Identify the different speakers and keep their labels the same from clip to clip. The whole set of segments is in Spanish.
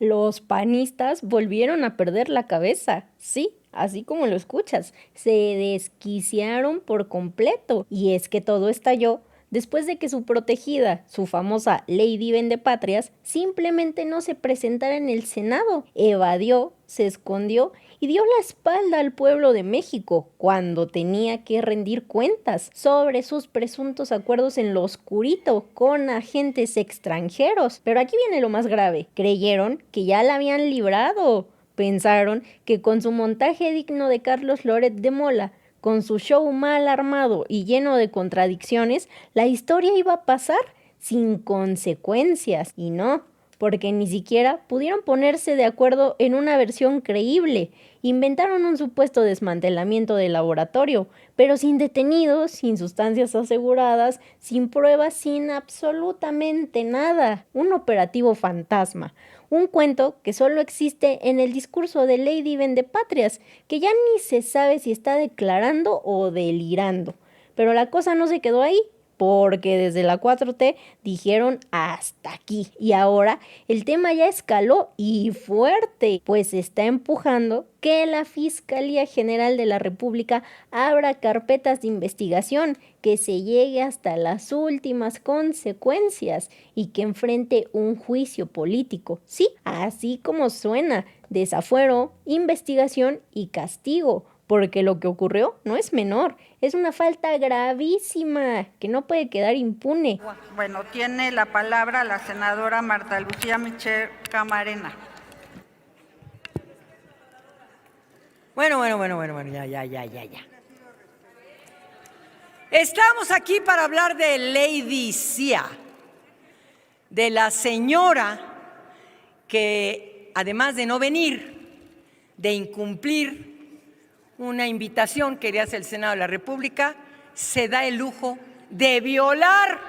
Speaker 1: Los panistas volvieron a perder la cabeza, sí, así como lo escuchas, se desquiciaron por completo. Y es que todo estalló después de que su protegida, su famosa Lady Vendepatrias, simplemente no se presentara en el Senado, evadió, se escondió y dio la espalda al pueblo de México cuando tenía que rendir cuentas sobre sus presuntos acuerdos en lo oscurito con agentes extranjeros. Pero aquí viene lo más grave, creyeron que ya la habían librado. Pensaron que con su montaje digno de Carlos Loret de Mola, con su show mal armado y lleno de contradicciones, la historia iba a pasar sin consecuencias. Y no, porque ni siquiera pudieron ponerse de acuerdo en una versión creíble. Inventaron un supuesto desmantelamiento del laboratorio, pero sin detenidos, sin sustancias aseguradas, sin pruebas, sin absolutamente nada. Un operativo fantasma. Un cuento que solo existe en el discurso de Lady Vendepatrias, que ya ni se sabe si está declarando o delirando. Pero la cosa no se quedó ahí, porque desde la 4T dijeron hasta aquí. Y ahora el tema ya escaló y fuerte, pues se está empujando que la Fiscalía General de la República abra carpetas de investigación, que se llegue hasta las últimas consecuencias y que enfrente un juicio político. Sí, así como suena, desafuero, investigación y castigo. Porque lo que ocurrió no es menor, es una falta gravísima que no puede quedar impune.
Speaker 2: Bueno, tiene la palabra la senadora Marta Lucía Michel Camarena.
Speaker 3: Bueno, ya. Estamos aquí para hablar de Lady Cia, de la señora que, además de no venir, de incumplir una invitación que le hace el Senado de la República, se da el lujo de violar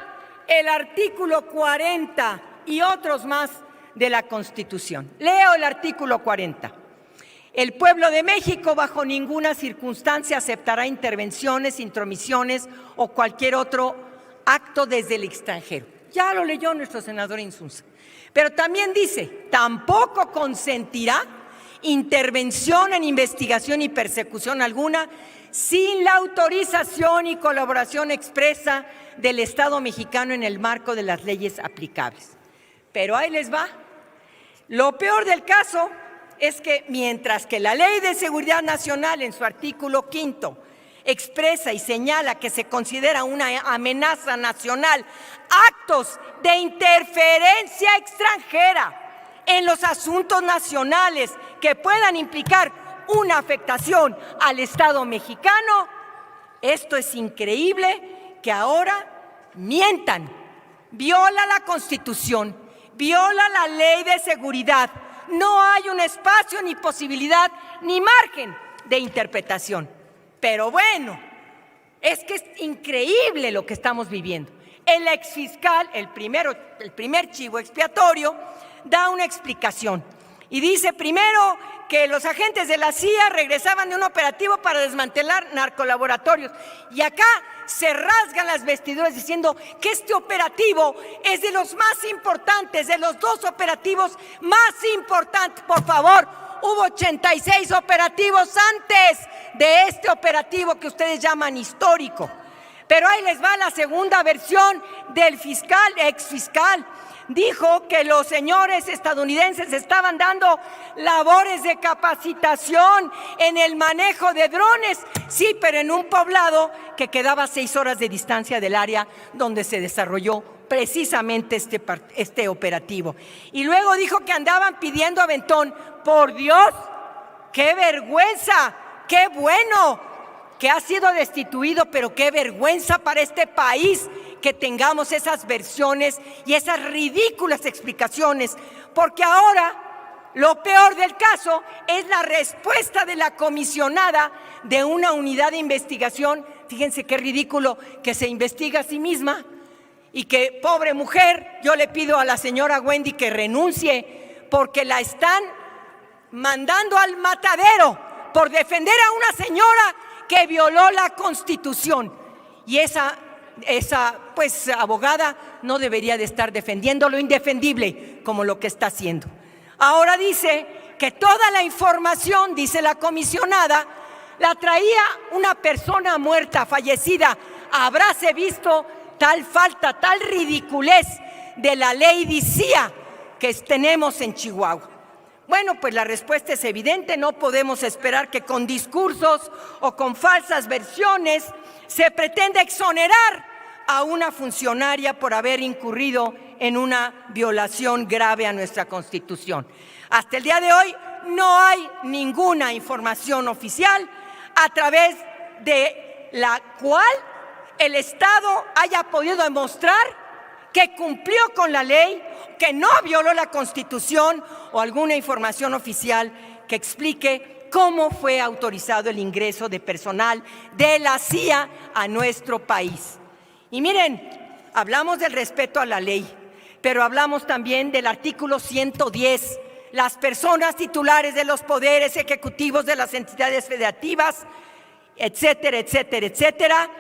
Speaker 3: el artículo 40 y otros más de la Constitución. Leo el artículo 40. El pueblo de México bajo ninguna circunstancia aceptará intervenciones, intromisiones o cualquier otro acto desde el extranjero. Ya lo leyó nuestro senador Insunza. Pero también dice, tampoco consentirá intervención en investigación y persecución alguna sin la autorización y colaboración expresa del Estado mexicano en el marco de las leyes aplicables. Pero ahí les va. Lo peor del caso es que mientras que la Ley de Seguridad Nacional en su artículo 5 expresa y señala que se considera una amenaza nacional actos de interferencia extranjera en los asuntos nacionales que puedan implicar una afectación al Estado mexicano, esto es increíble que ahora mientan. Viola la Constitución, viola la Ley de Seguridad. No hay un espacio, ni posibilidad, ni margen de interpretación. Pero bueno, es que es increíble lo que estamos viviendo. El exfiscal, el primer chivo expiatorio, da una explicación y dice primero que los agentes de la CIA regresaban de un operativo para desmantelar narcolaboratorios y acá se rasgan las vestiduras diciendo que este operativo es de los más importantes, de los dos operativos más importantes. Por favor, hubo 86 operativos antes de este operativo que ustedes llaman histórico. Pero ahí les va la segunda versión del exfiscal. Dijo que los señores estadounidenses estaban dando labores de capacitación en el manejo de drones. Sí, pero en un poblado que quedaba 6 horas de distancia del área donde se desarrolló precisamente este operativo. Y luego dijo que andaban pidiendo aventón. ¡Por Dios! ¡Qué vergüenza! ¡Qué bueno que ha sido destituido, pero qué vergüenza para este país que tengamos esas versiones y esas ridículas explicaciones, porque ahora lo peor del caso es la respuesta de la comisionada de una unidad de investigación. Fíjense qué ridículo que se investiga a sí misma y que, pobre mujer, yo le pido a la señora Wendy que renuncie porque la están mandando al matadero por defender a una señora que violó la Constitución. Y esa abogada no debería de estar defendiendo lo indefendible como lo que está haciendo. Ahora dice que toda la información, dice la comisionada, la traía una persona muerta, fallecida. Habráse visto tal falta, tal ridiculez de la ley DICIA que tenemos en Chihuahua. Bueno, pues la respuesta es evidente. No podemos esperar que con discursos o con falsas versiones se pretenda exonerar a una funcionaria por haber incurrido en una violación grave a nuestra Constitución. Hasta el día de hoy no hay ninguna información oficial a través de la cual el Estado haya podido demostrar que cumplió con la ley, que no violó la Constitución, o alguna información oficial que explique cómo fue autorizado el ingreso de personal de la CIA a nuestro país. Y miren, hablamos del respeto a la ley, pero hablamos también del artículo 110. Las personas titulares de los poderes ejecutivos de las entidades federativas, etcétera, etcétera, etcétera,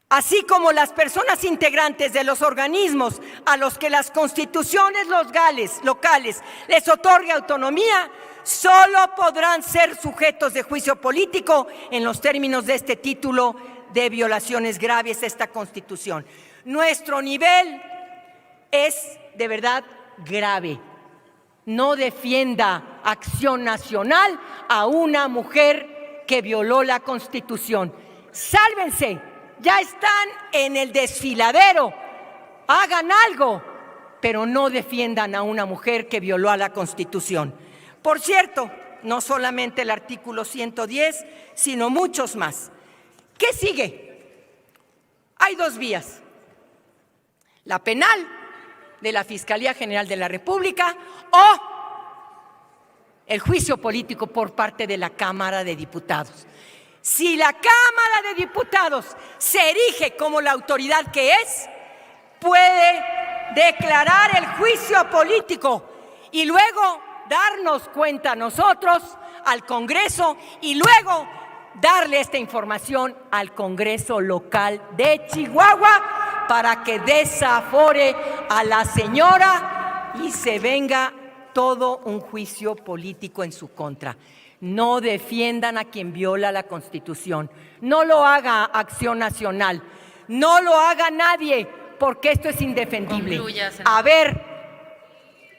Speaker 3: así como las personas integrantes de los organismos a los que las constituciones locales les otorgue autonomía, solo podrán ser sujetos de juicio político en los términos de este título de violaciones graves a esta Constitución. Nuestro nivel es de verdad grave. No defienda Acción Nacional a una mujer que violó la Constitución. ¡Sálvense! Ya están en el desfiladero. Hagan algo, pero no defiendan a una mujer que violó a la Constitución. Por cierto, no solamente el artículo 110, sino muchos más. ¿Qué sigue? Hay dos vías. La penal de la Fiscalía General de la República o el juicio político por parte de la Cámara de Diputados. Si la Cámara de Diputados se erige como la autoridad que es, puede declarar el juicio político y luego darnos cuenta a nosotros, al Congreso, y luego darle esta información al Congreso local de Chihuahua para que desafore a la señora y se venga todo un juicio político en su contra. No defiendan a quien viola la Constitución. No lo haga Acción Nacional. No lo haga nadie, porque esto es indefendible.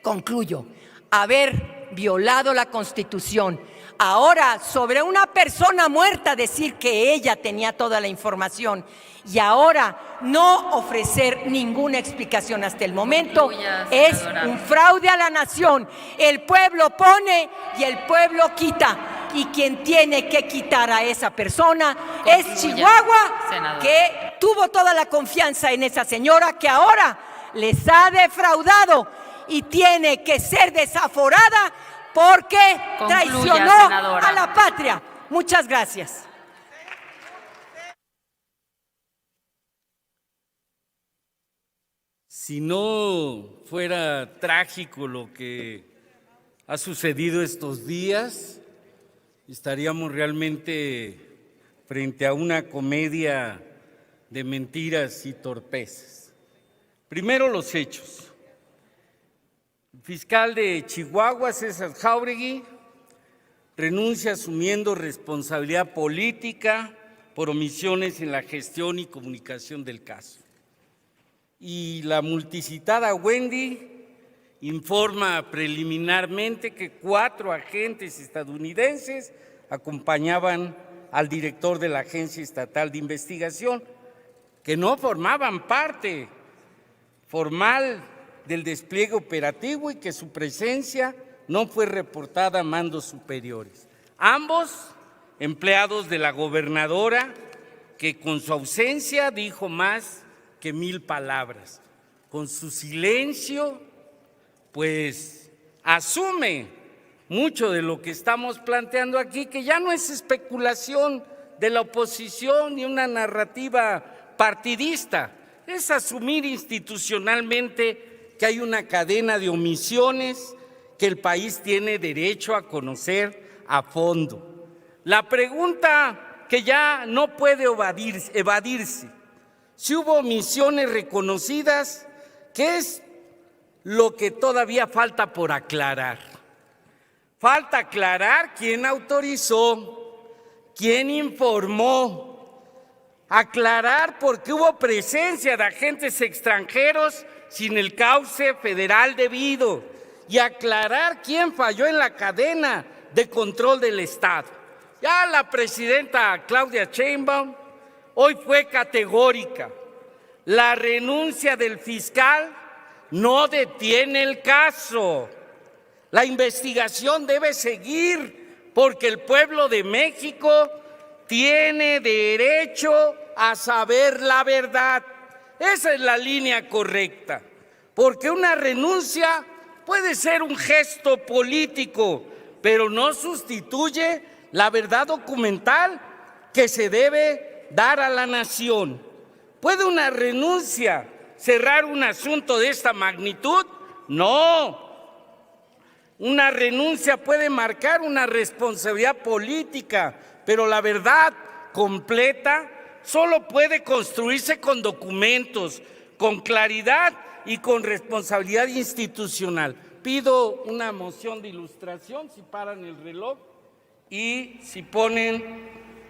Speaker 3: Concluyo. Haber violado la Constitución. Ahora, sobre una persona muerta, decir que ella tenía toda la información. Y ahora no ofrecer ninguna explicación hasta el momento es un fraude a la nación. El pueblo pone y el pueblo quita. Y quien tiene que quitar a esa persona es Chihuahua, que tuvo toda la confianza en esa señora que ahora les ha defraudado y tiene que ser desaforada porque traicionó a la patria. Muchas gracias.
Speaker 4: Si no fuera trágico lo que ha sucedido estos días, estaríamos realmente frente a una comedia de mentiras y torpezas. Primero, los hechos. El fiscal de Chihuahua, César Jáuregui, renuncia asumiendo responsabilidad política por omisiones en la gestión y comunicación del caso. Y la multicitada Wendy informa preliminarmente que 4 agentes estadounidenses acompañaban al director de la Agencia Estatal de Investigación, que no formaban parte formal del despliegue operativo y que su presencia no fue reportada a mandos superiores. Ambos empleados de la gobernadora, que con su ausencia dijo más que 1000 palabras. Con su silencio, pues asume mucho de lo que estamos planteando aquí, que ya no es especulación de la oposición ni una narrativa partidista, es asumir institucionalmente que hay una cadena de omisiones que el país tiene derecho a conocer a fondo. La pregunta que ya no puede evadirse, si hubo omisiones reconocidas, ¿qué es lo que todavía falta por aclarar. Falta aclarar quién autorizó, quién informó, aclarar por qué hubo presencia de agentes extranjeros sin el cauce federal debido y aclarar quién falló en la cadena de control del Estado. Ya la presidenta Claudia Sheinbaum hoy fue categórica. La renuncia del fiscal no detiene el caso. La investigación debe seguir porque el pueblo de México tiene derecho a saber la verdad. Esa es la línea correcta, porque una renuncia puede ser un gesto político, pero no sustituye la verdad documental que se debe dar a la nación. ¿Puede una renuncia cerrar un asunto de esta magnitud? No. Una renuncia puede marcar una responsabilidad política, pero la verdad completa solo puede construirse con documentos, con claridad y con responsabilidad institucional. Pido una moción de ilustración, si paran el reloj, y si ponen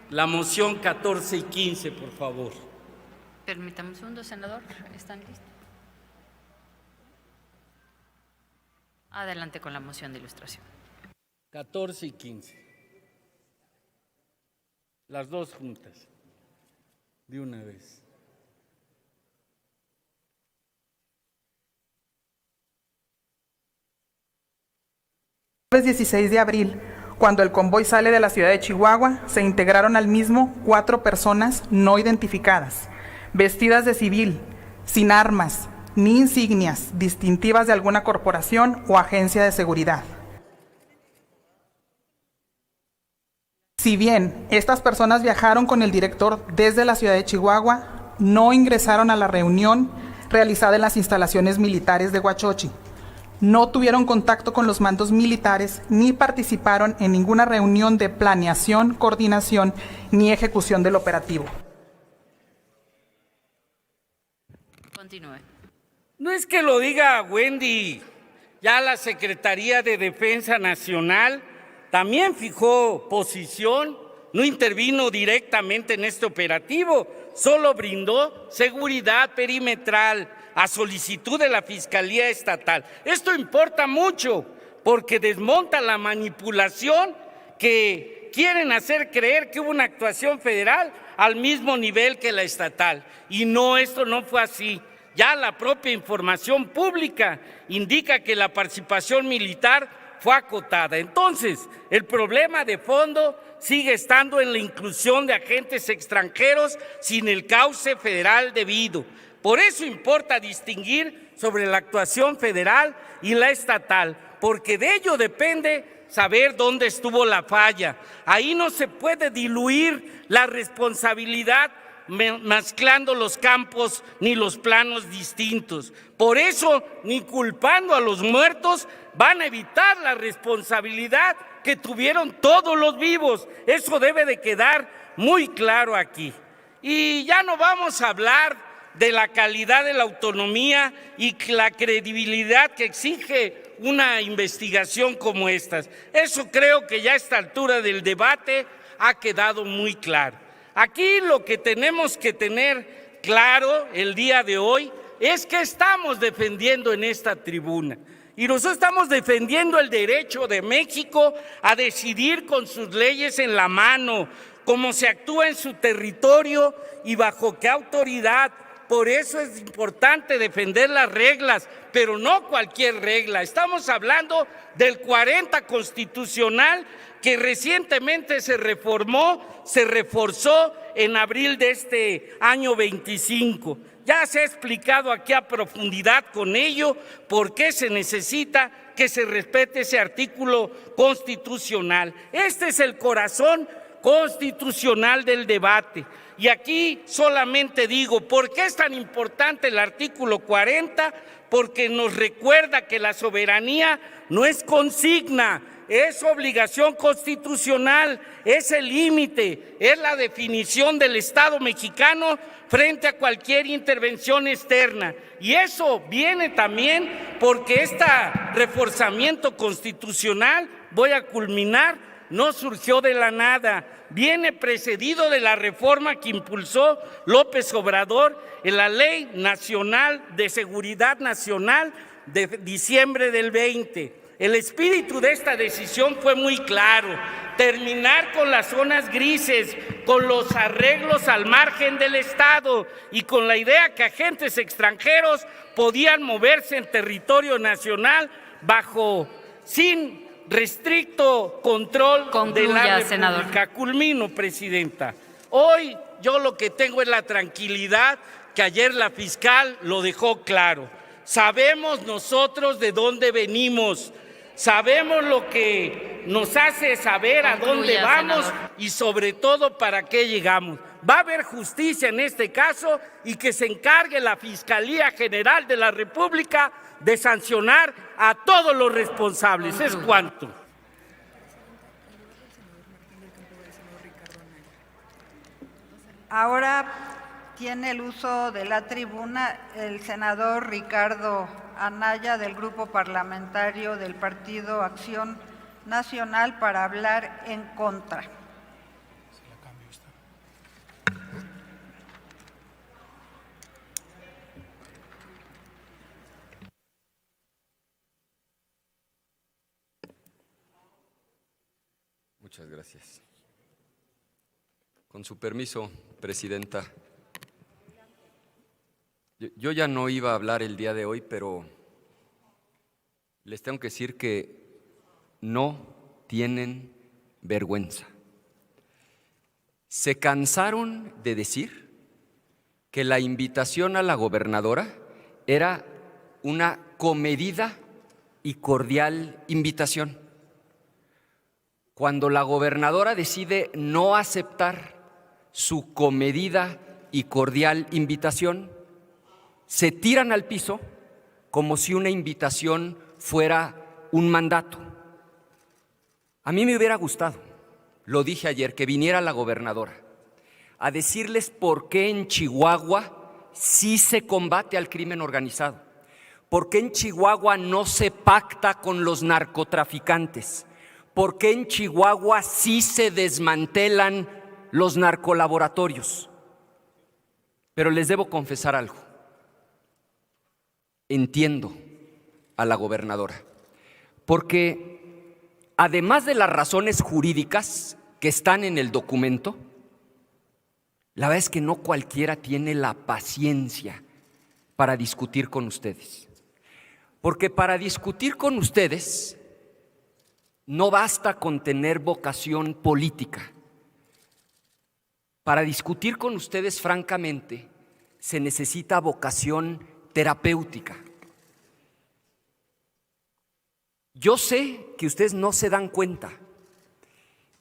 Speaker 4: la moción 14 y 15, por favor.
Speaker 5: Permítame un segundo, senador. ¿Están listos? Adelante con la moción de ilustración.
Speaker 4: 14 y 15. Las dos juntas, de una vez.
Speaker 6: El 16 de abril, cuando el convoy sale de la ciudad de Chihuahua, se integraron al mismo 4 personas no identificadas, vestidas de civil, sin armas, ni insignias distintivas de alguna corporación o agencia de seguridad. Si bien estas personas viajaron con el director desde la ciudad de Chihuahua, no ingresaron a la reunión realizada en las instalaciones militares de Huachochi. No tuvieron contacto con los mandos militares ni participaron en ninguna reunión de planeación, coordinación ni ejecución del operativo.
Speaker 5: Continúe.
Speaker 4: No es que lo diga Wendy, ya la Secretaría de Defensa Nacional también fijó posición, no intervino directamente en este operativo, solo brindó seguridad perimetral a solicitud de la Fiscalía Estatal. Esto importa mucho porque desmonta la manipulación que quieren hacer creer que hubo una actuación federal al mismo nivel que la estatal. Y no, esto no fue así. Ya la propia información pública indica que la participación militar fue acotada. Entonces, el problema de fondo sigue estando en la inclusión de agentes extranjeros sin el cauce federal debido. Por eso importa distinguir sobre la actuación federal y la estatal, porque de ello depende saber dónde estuvo la falla. Ahí no se puede diluir la responsabilidad mezclando los campos ni los planos distintos. Por eso, ni culpando a los muertos, van a evitar la responsabilidad que tuvieron todos los vivos. Eso debe de quedar muy claro aquí. Y ya no vamos a hablar de la calidad de la autonomía y la credibilidad que exige una investigación como estas. Eso creo que ya a esta altura del debate ha quedado muy claro. Aquí lo que tenemos que tener claro el día de hoy es que estamos defendiendo en esta tribuna. Y nosotros estamos defendiendo el derecho de México a decidir con sus leyes en la mano, cómo se actúa en su territorio y bajo qué autoridad. Por eso es importante defender las reglas, pero no cualquier regla. Estamos hablando del 40 constitucional que recientemente se reformó, se reforzó en abril de este año 25. Ya se ha explicado aquí a profundidad con ello por qué se necesita que se respete ese artículo constitucional. Este es el corazón constitucional del debate. Y aquí solamente digo, ¿por qué es tan importante el artículo 40? Porque nos recuerda que la soberanía no es consigna, es obligación constitucional, es el límite, es la definición del Estado mexicano frente a cualquier intervención externa. Y eso viene también porque este reforzamiento constitucional, voy a culminar, no surgió de la nada, viene precedido de la reforma que impulsó López Obrador en la Ley Nacional de Seguridad Nacional de diciembre del 20. El espíritu de esta decisión fue muy claro: terminar con las zonas grises, con los arreglos al margen del Estado y con la idea que agentes extranjeros podían moverse en territorio nacional sin restricto control de la República.
Speaker 5: Senador.
Speaker 4: Culmino, Presidenta. Hoy yo lo que tengo es la tranquilidad que ayer la fiscal lo dejó claro. Sabemos nosotros de dónde venimos, sabemos lo que nos hace saber a dónde vamos, senador, y sobre todo para qué llegamos. Va a haber justicia en este caso y que se encargue la Fiscalía General de la República de sancionar a todos los responsables. Es cuanto.
Speaker 2: Ahora tiene el uso de la tribuna el senador Ricardo Anaya, del Grupo Parlamentario del Partido Acción Nacional, para hablar en contra.
Speaker 7: Muchas gracias. Con su permiso, Presidenta. Yo ya no iba a hablar el día de hoy, pero les tengo que decir que no tienen vergüenza. Se cansaron de decir que la invitación a la gobernadora era una comedida y cordial invitación. Cuando la gobernadora decide no aceptar su comedida y cordial invitación, se tiran al piso como si una invitación fuera un mandato. A mí me hubiera gustado, lo dije ayer, que viniera la gobernadora a decirles por qué en Chihuahua sí se combate al crimen organizado, por qué en Chihuahua no se pacta con los narcotraficantes, por qué en Chihuahua sí se desmantelan los narcolaboratorios. Pero les debo confesar algo. Entiendo a la gobernadora, porque además de las razones jurídicas que están en el documento, la verdad es que no cualquiera tiene la paciencia para discutir con ustedes. Porque para discutir con ustedes no basta con tener vocación política. Para discutir con ustedes, francamente, se necesita vocación terapéutica. Yo sé que ustedes no se dan cuenta,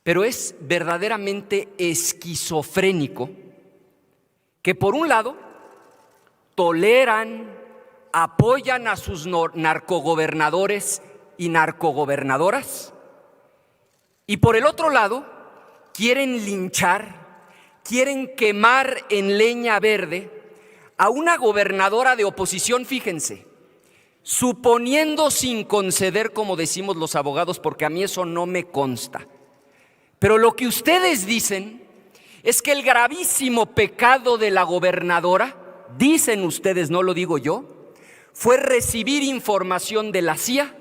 Speaker 7: pero es verdaderamente esquizofrénico que por un lado toleran, apoyan a sus narcogobernadores y narcogobernadoras, y por el otro lado quieren linchar, quieren quemar en leña verde a una gobernadora de oposición, fíjense, suponiendo sin conceder, como decimos los abogados, porque a mí eso no me consta. Pero lo que ustedes dicen es que el gravísimo pecado de la gobernadora, dicen ustedes, no lo digo yo, fue recibir información de la CIA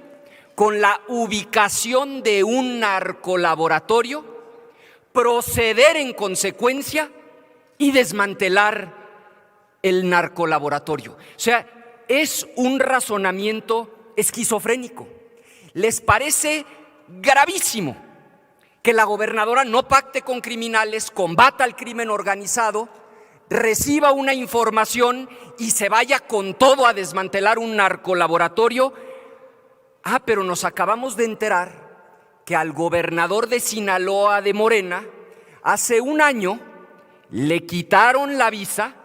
Speaker 7: con la ubicación de un narcolaboratorio, proceder en consecuencia y desmantelar el narcolaboratorio. O sea, es un razonamiento esquizofrénico. ¿Les parece gravísimo que la gobernadora no pacte con criminales, combata el crimen organizado, reciba una información y se vaya con todo a desmantelar un narcolaboratorio? Pero nos acabamos de enterar que al gobernador de Sinaloa de Morena, hace un año, le quitaron la visa.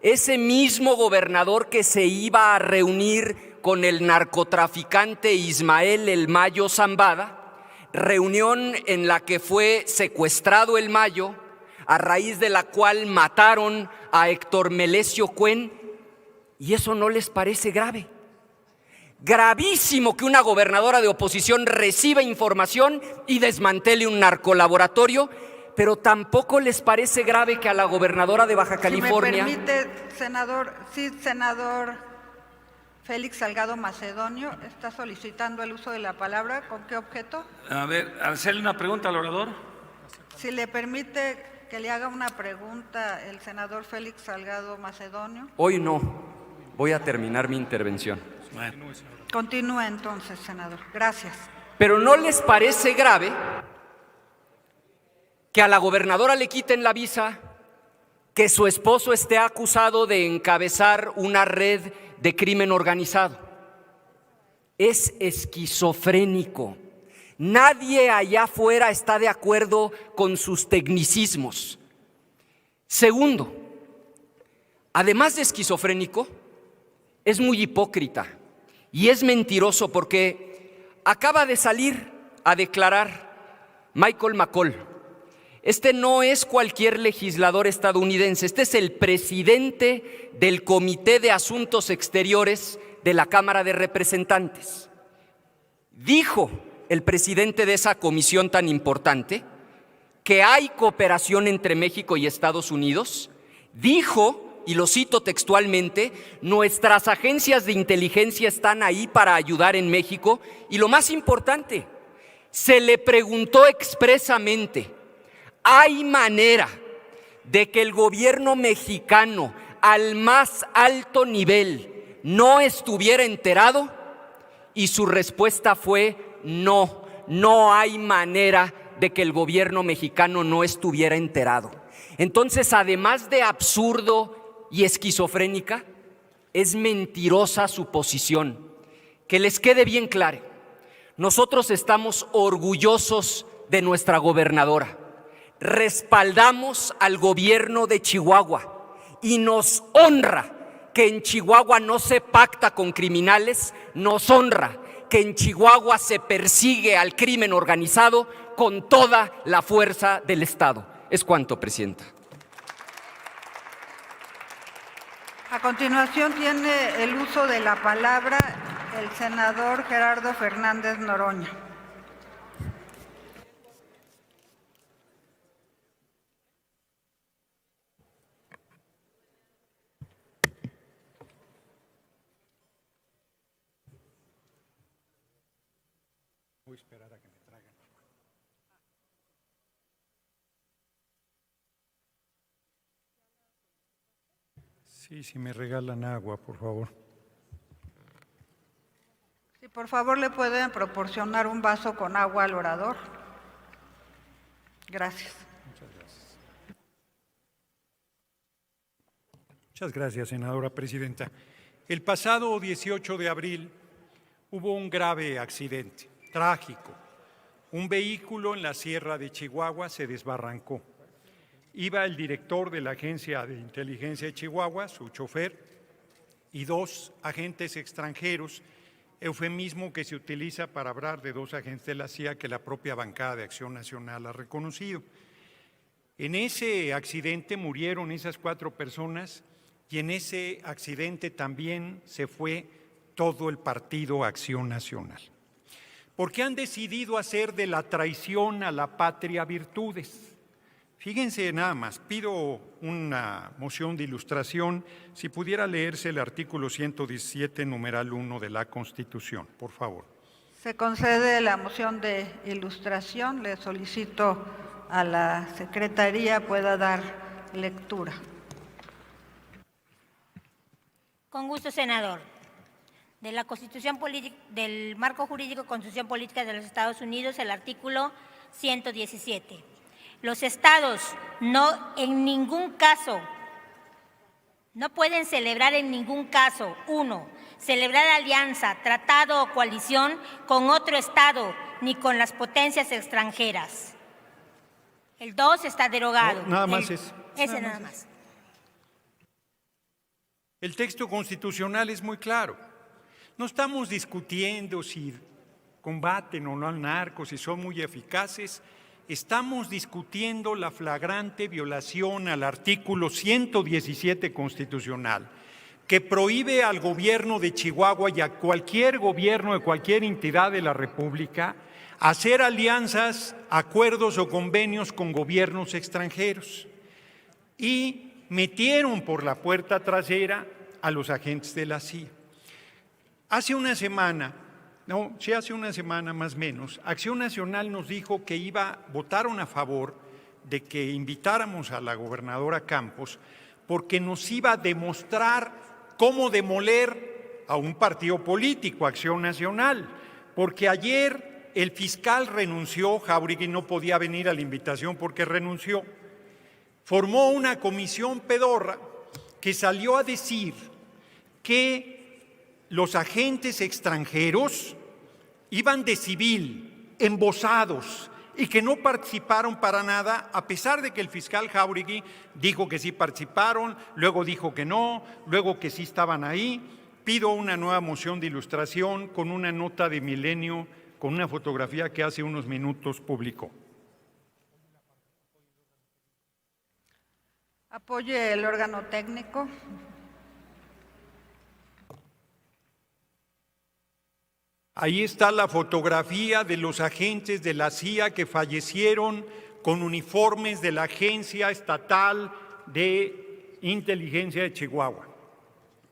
Speaker 7: Ese mismo gobernador que se iba a reunir con el narcotraficante Ismael El Mayo Zambada, reunión en la que fue secuestrado el Mayo, a raíz de la cual mataron a Héctor Melesio Cuen, y eso no les parece grave. Gravísimo que una gobernadora de oposición reciba información y desmantele un narcolaboratorio, pero tampoco les parece grave que a la gobernadora de Baja California…
Speaker 2: Si me permite, senador, sí, senador Félix Salgado Macedonio está solicitando el uso de la palabra. ¿Con qué objeto?
Speaker 8: A ver, hacerle una pregunta al orador.
Speaker 2: Si le permite que le haga una pregunta el senador Félix Salgado Macedonio.
Speaker 7: Hoy no, voy a terminar mi intervención.
Speaker 8: Bueno.
Speaker 2: Continúe entonces, senador. Gracias.
Speaker 7: Pero ¿no les parece grave que a la gobernadora le quiten la visa, que su esposo esté acusado de encabezar una red de crimen organizado? Es esquizofrénico. Nadie allá afuera está de acuerdo con sus tecnicismos. Segundo, además de esquizofrénico, es muy hipócrita y es mentiroso porque acaba de salir a declarar Michael McCaul. Este no es cualquier legislador estadounidense, este es el presidente del Comité de Asuntos Exteriores de la Cámara de Representantes. Dijo el presidente de esa comisión tan importante que hay cooperación entre México y Estados Unidos. Dijo, y lo cito textualmente, nuestras agencias de inteligencia están ahí para ayudar en México. Y lo más importante, se le preguntó expresamente, ¿hay manera de que el gobierno mexicano al más alto nivel no estuviera enterado? Y su respuesta fue no, no hay manera de que el gobierno mexicano no estuviera enterado. Entonces, además de absurdo y esquizofrénica, es mentirosa su posición. Que les quede bien claro, nosotros estamos orgullosos de nuestra gobernadora. Respaldamos al gobierno de Chihuahua y nos honra que en Chihuahua no se pacta con criminales, nos honra que en Chihuahua se persigue al crimen organizado con toda la fuerza del Estado. Es cuanto, Presidenta.
Speaker 2: A continuación tiene el uso de la palabra el senador Gerardo Fernández Noroña.
Speaker 9: Voy a esperar a que me traigan. Sí, si me regalan agua, por favor.
Speaker 2: Si por favor le pueden proporcionar un vaso con agua al orador. Gracias.
Speaker 9: Muchas gracias, senadora presidenta. El pasado 18 de abril hubo un grave accidente, trágico. Un vehículo en la Sierra de Chihuahua se desbarrancó. Iba el director de la Agencia de Inteligencia de Chihuahua, su chofer, y 2 agentes extranjeros, eufemismo que se utiliza para hablar de 2 agentes de la CIA que la propia bancada de Acción Nacional ha reconocido. En ese accidente murieron esas 4 personas y en ese accidente también se fue todo el partido Acción Nacional. Porque han decidido hacer de la traición a la patria virtudes. Fíjense nada más, pido una moción de ilustración, si pudiera leerse el artículo 117, numeral 1 de la Constitución, por favor.
Speaker 2: Se concede la moción de ilustración. Le solicito a la Secretaría pueda dar lectura.
Speaker 10: Con gusto, senador. De la Constitución del Marco Jurídico Constitución Política de los Estados Unidos, el artículo 117. Los estados en ningún caso, no pueden celebrar en ningún caso, 1, celebrar alianza, tratado o coalición con otro estado ni con las potencias extranjeras. El 2 está derogado.
Speaker 9: No, nada más es.
Speaker 10: Ese nada más.
Speaker 9: El texto constitucional es muy claro. No estamos discutiendo si combaten o no al narco, si son muy eficaces. Estamos discutiendo la flagrante violación al artículo 117 constitucional, que prohíbe al gobierno de Chihuahua y a cualquier gobierno de cualquier entidad de la República hacer alianzas, acuerdos o convenios con gobiernos extranjeros. Y metieron por la puerta trasera a los agentes de la CIA. Hace una semana más o menos, Acción Nacional nos dijo que votaron a favor de que invitáramos a la gobernadora Campos porque nos iba a demostrar cómo demoler a un partido político, Acción Nacional, porque ayer el fiscal renunció, Jáuregui no podía venir a la invitación porque renunció, formó una comisión pedorra que salió a decir que los agentes extranjeros iban de civil, embosados, y que no participaron para nada, a pesar de que el fiscal Jáuregui dijo que sí participaron, luego dijo que no, luego que sí estaban ahí. Pido una nueva moción de ilustración con una nota de Milenio, con una fotografía que hace unos minutos publicó.
Speaker 2: Apoye el órgano técnico.
Speaker 9: Ahí está la fotografía de los agentes de la CIA que fallecieron con uniformes de la Agencia Estatal de Inteligencia de Chihuahua,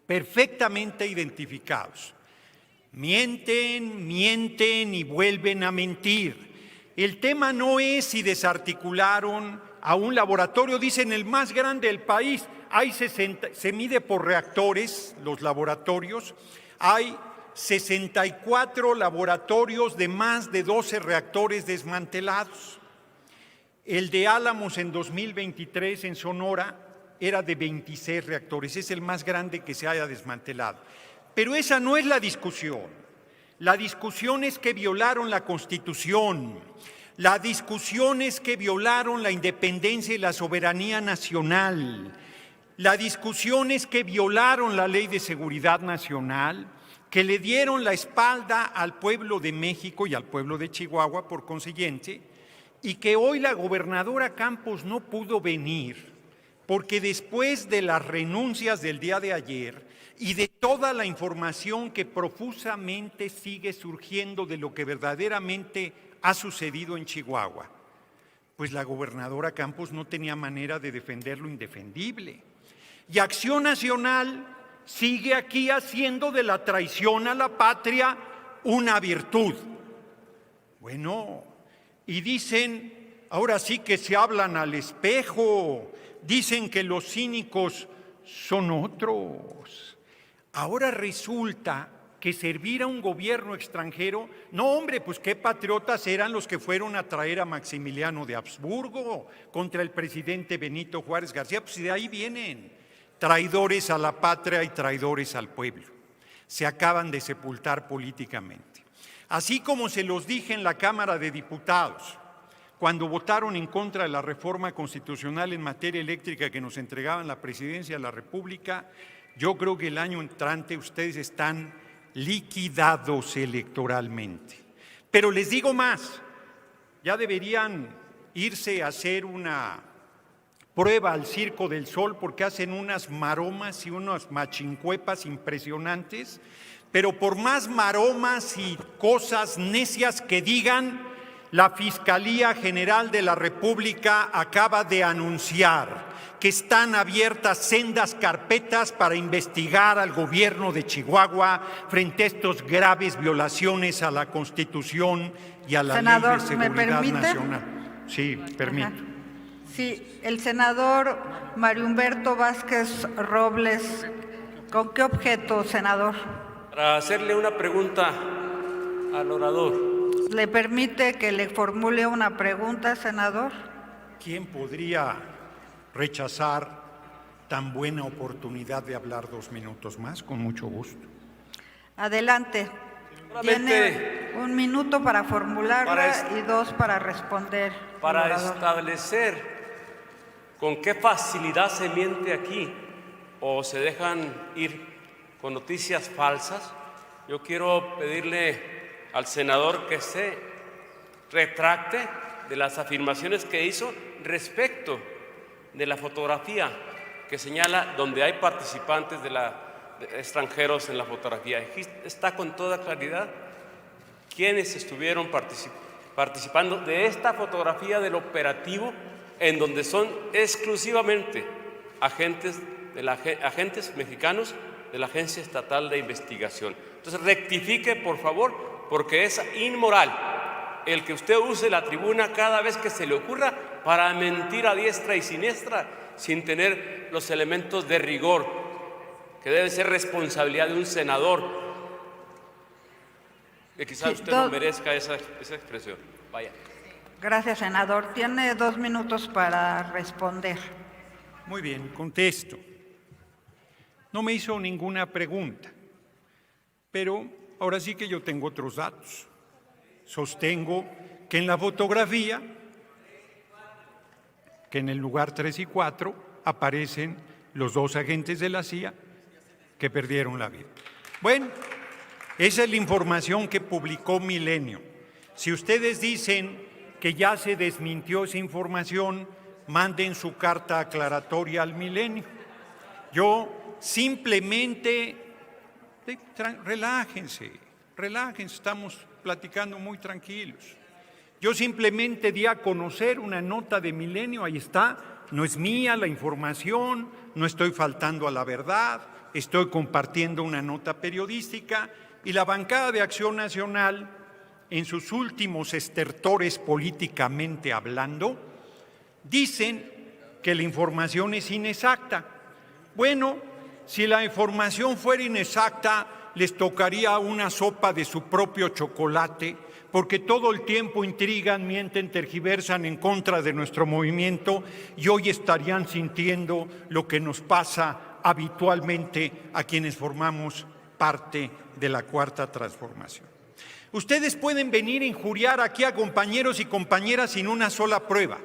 Speaker 9: perfectamente identificados. Mienten y vuelven a mentir. El tema no es si desarticularon a un laboratorio, dicen el más grande del país. Se mide por reactores los laboratorios, hay 64 laboratorios de más de 12 reactores desmantelados. El de Álamos en 2023 en Sonora era de 26 reactores, es el más grande que se haya desmantelado. Pero esa no es la discusión. La discusión es que violaron la Constitución. La discusión es que violaron la independencia y la soberanía nacional. La discusión es que violaron la Ley de Seguridad Nacional, que le dieron la espalda al pueblo de México y al pueblo de Chihuahua, por consiguiente, y que hoy la gobernadora Campos no pudo venir, porque después de las renuncias del día de ayer y de toda la información que profusamente sigue surgiendo de lo que verdaderamente ha sucedido en Chihuahua, pues la gobernadora Campos no tenía manera de defender lo indefendible. Y Acción Nacional sigue aquí haciendo de la traición a la patria una virtud. Bueno, y dicen, ahora sí que se hablan al espejo, dicen que los cínicos son otros. Ahora resulta que servir a un gobierno extranjero, no hombre, pues qué patriotas eran los que fueron a traer a Maximiliano de Habsburgo contra el presidente Benito Juárez García, pues de ahí vienen. Traidores a la patria y traidores al pueblo. Se acaban de sepultar políticamente. Así como se los dije en la Cámara de Diputados, cuando votaron en contra de la reforma constitucional en materia eléctrica que nos entregaban la Presidencia de la República, yo creo que el año entrante ustedes están liquidados electoralmente. Pero les digo más, ya deberían irse a hacer una prueba al Circo del Sol porque hacen unas maromas y unas machincuepas impresionantes, pero por más maromas y cosas necias que digan, la Fiscalía General de la República acaba de anunciar que están abiertas sendas carpetas para investigar al gobierno de Chihuahua frente a estas graves violaciones a la Constitución y a la
Speaker 2: Senador,
Speaker 9: Ley de Seguridad
Speaker 2: ¿me permite?
Speaker 9: Nacional. Sí, permito.
Speaker 2: Ajá. Sí, el senador Mario Humberto Vázquez Robles, ¿con qué objeto, senador?
Speaker 8: Para hacerle una pregunta al orador.
Speaker 2: ¿Le permite que le formule una pregunta, senador?
Speaker 9: ¿Quién podría rechazar tan buena oportunidad de hablar 2 minutos más? Con mucho gusto.
Speaker 2: Adelante. Tiene 1 minuto para formularla y 2 para responder.
Speaker 8: Para establecer con qué facilidad se miente aquí o se dejan ir con noticias falsas, yo quiero pedirle al senador que se retracte de las afirmaciones que hizo respecto de la fotografía que señala donde hay participantes de extranjeros en la fotografía. Aquí está con toda claridad quiénes estuvieron participando de esta fotografía del operativo, en donde son exclusivamente agentes mexicanos de la Agencia Estatal de Investigación. Entonces rectifique, por favor, porque es inmoral el que usted use la tribuna cada vez que se le ocurra para mentir a diestra y siniestra sin tener los elementos de rigor que deben ser responsabilidad de un senador, que quizás usted no merezca esa expresión. Vaya.
Speaker 2: Gracias, senador. Tiene 2 minutos para responder.
Speaker 9: Muy bien, contesto. No me hizo ninguna pregunta, pero ahora sí que yo tengo otros datos. Sostengo que en la fotografía, que en el lugar 3 y 4 aparecen los 2 agentes de la CIA que perdieron la vida. Bueno, esa es la información que publicó Milenio. Si ustedes dicen que ya se desmintió esa información, manden su carta aclaratoria al Milenio. Yo simplemente, relájense, estamos platicando muy tranquilos. Yo simplemente di a conocer una nota de Milenio, ahí está, no es mía la información, no estoy faltando a la verdad, estoy compartiendo una nota periodística y la bancada de Acción Nacional, en sus últimos estertores políticamente hablando, dicen que la información es inexacta. Bueno, si la información fuera inexacta, les tocaría una sopa de su propio chocolate, porque todo el tiempo intrigan, mienten, tergiversan en contra de nuestro movimiento y hoy estarían sintiendo lo que nos pasa habitualmente a quienes formamos parte de la Cuarta Transformación. Ustedes pueden venir a injuriar aquí a compañeros y compañeras sin una sola prueba,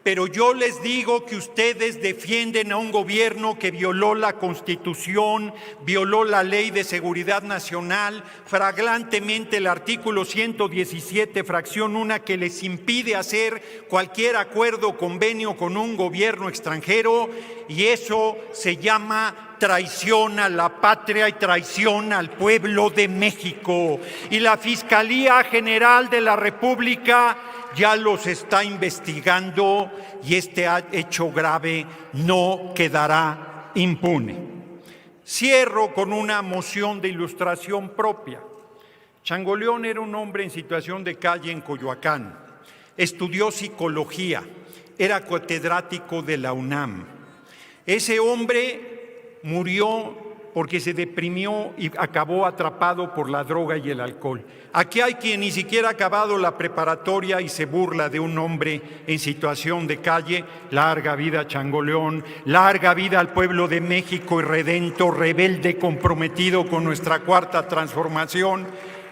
Speaker 9: pero yo les digo que ustedes defienden a un gobierno que violó la Constitución, violó la Ley de Seguridad Nacional, flagrantemente el artículo 117, fracción 1, que les impide hacer cualquier acuerdo o convenio con un gobierno extranjero, y eso se llama traición a la patria y traición al pueblo de México. Y la Fiscalía General de la República ya los está investigando y este hecho grave no quedará impune. Cierro con una moción de ilustración propia. Changoleón era un hombre en situación de calle en Coyoacán. Estudió psicología, era catedrático de la UNAM. Ese hombre murió porque se deprimió y acabó atrapado por la droga y el alcohol. Aquí hay quien ni siquiera ha acabado la preparatoria y se burla de un hombre en situación de calle. Larga vida Changoleón, larga vida al pueblo de México irredento, rebelde, comprometido con nuestra Cuarta Transformación.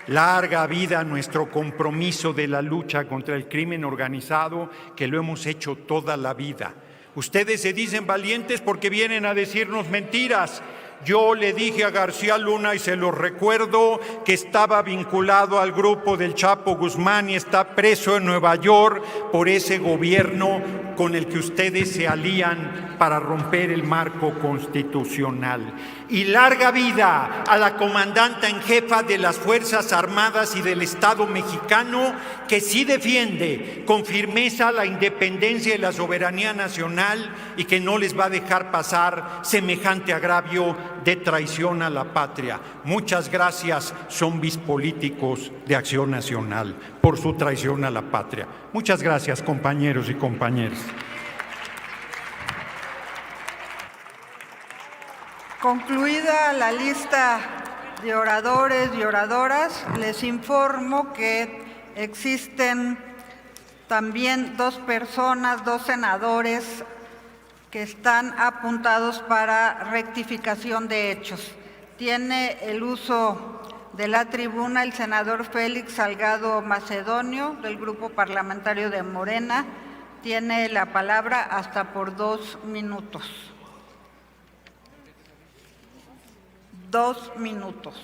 Speaker 9: Larga vida a nuestro compromiso de la lucha contra el crimen organizado, que lo hemos hecho toda la vida. Ustedes se dicen valientes porque vienen a decirnos mentiras. Yo le dije a García Luna, y se lo recuerdo, que estaba vinculado al grupo del Chapo Guzmán y está preso en Nueva York por ese gobierno con el que ustedes se alían para romper el marco constitucional. Y larga vida a la comandante en jefa de las Fuerzas Armadas y del Estado mexicano, que sí defiende con firmeza la independencia y la soberanía nacional y que no les va a dejar pasar semejante agravio de traición a la patria. Muchas gracias, zombis políticos de Acción Nacional, por su traición a la patria. Muchas gracias, compañeros y compañeras.
Speaker 2: Concluida la lista de oradores y oradoras, les informo que existen también 2 personas, 2 senadores que están apuntados para rectificación de hechos. Tiene el uso de la tribuna el senador Félix Salgado Macedonio, del Grupo Parlamentario de Morena. Tiene la palabra hasta por 2 minutos. 2 minutos.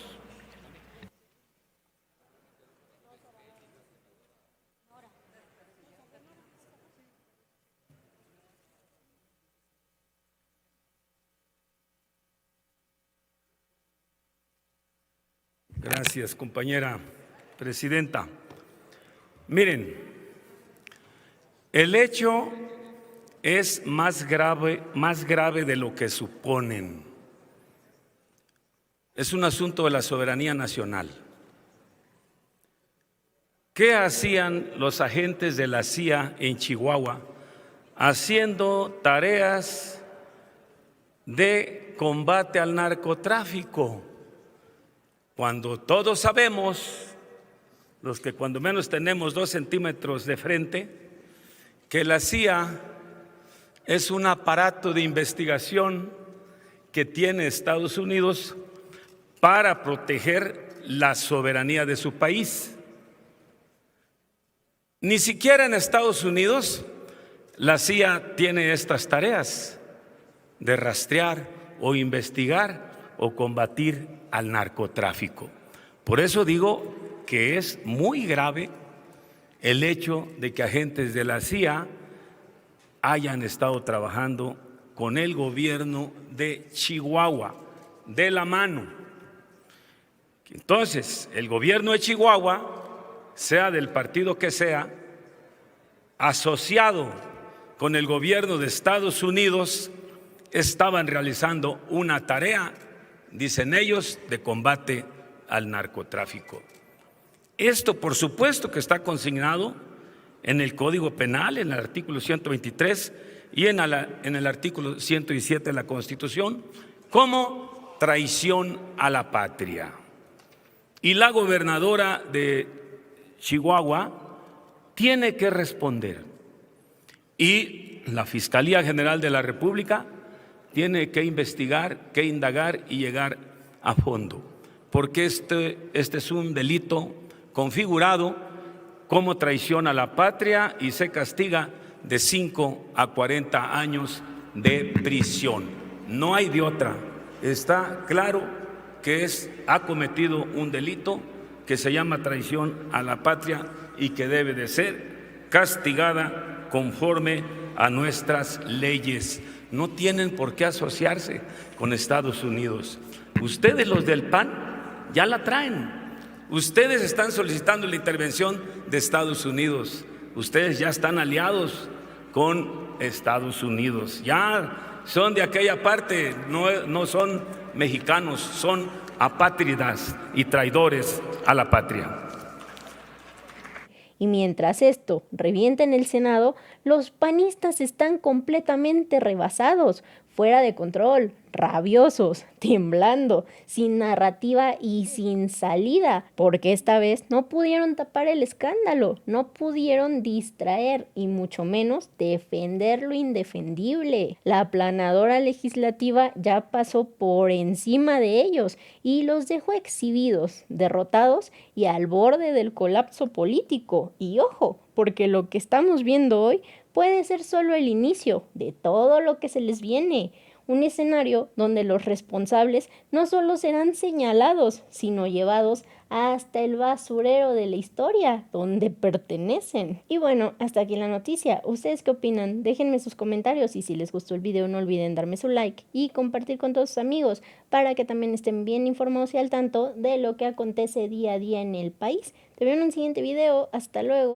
Speaker 4: Gracias, compañera presidenta. Miren, el hecho es más grave de lo que suponen. Es un asunto de la soberanía nacional. ¿Qué hacían los agentes de la CIA en Chihuahua haciendo tareas de combate al narcotráfico? Cuando todos sabemos, los que cuando menos tenemos 2 centímetros de frente, que la CIA es un aparato de investigación que tiene Estados Unidos para proteger la soberanía de su país. Ni siquiera en Estados Unidos la CIA tiene estas tareas de rastrear o investigar o combatir al narcotráfico. Por eso digo que es muy grave el hecho de que agentes de la CIA hayan estado trabajando con el gobierno de Chihuahua de la mano. Entonces, el gobierno de Chihuahua, sea del partido que sea, asociado con el gobierno de Estados Unidos, estaban realizando una tarea, dicen ellos, de combate al narcotráfico. Esto, por supuesto, que está consignado en el Código Penal, en el artículo 123 y en el artículo 117 de la Constitución, como traición a la patria. Y la gobernadora de Chihuahua tiene que responder. Y la Fiscalía General de la República tiene que investigar, que indagar y llegar a fondo, porque este es un delito configurado como traición a la patria y se castiga de 5 a 40 años de prisión. No hay de otra. Está claro que ha cometido un delito que se llama traición a la patria y que debe de ser castigada conforme a nuestras leyes. No tienen por qué asociarse con Estados Unidos. Ustedes, los del PAN, ya la traen. Ustedes están solicitando la intervención de Estados Unidos. Ustedes ya están aliados con Estados Unidos. Ya son de aquella parte, no son mexicanos, son apátridas y traidores a la patria.
Speaker 1: Y mientras esto revienta en el Senado, los panistas están completamente rebasados, fuera de control, rabiosos, temblando, sin narrativa y sin salida, porque esta vez no pudieron tapar el escándalo, no pudieron distraer y mucho menos defender lo indefendible. La aplanadora legislativa ya pasó por encima de ellos y los dejó exhibidos, derrotados y al borde del colapso político. Y ojo, porque lo que estamos viendo hoy puede ser solo el inicio de todo lo que se les viene. Un escenario donde los responsables no solo serán señalados, sino llevados hasta el basurero de la historia, donde pertenecen. Y bueno, hasta aquí la noticia. ¿Ustedes qué opinan? Déjenme sus comentarios y si les gustó el video no olviden darme su like y compartir con todos sus amigos para que también estén bien informados y al tanto de lo que acontece día a día en el país. Te veo en un siguiente video. Hasta luego.